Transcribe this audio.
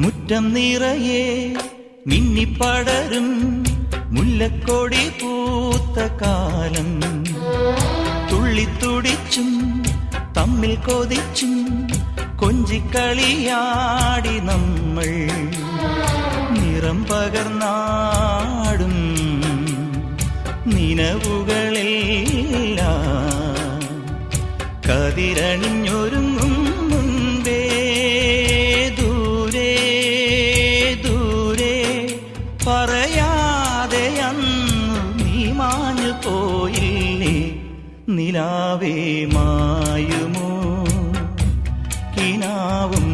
മുറ്റം നിറയെ മിന്നിപ്പടരും മുല്ലക്കൊടി പൂത്ത കാലം. തുള്ളിത്തുടിച്ചും തമ്മിൽ കൊതിച്ചും കൊഞ്ചിക്കളിയാടി നമ്മൾ. നിറം പകർന്നാടും നിനവുകളെല്ലാം കതിരണിഞ്ഞൊരുങ്ങും മുൻപേ ദൂരെ ദൂരെ പറയാതെ അന്നു നീ മാഞ്ഞു പോയില്ലേ. നിലാവേ മായുമോ കിനാവും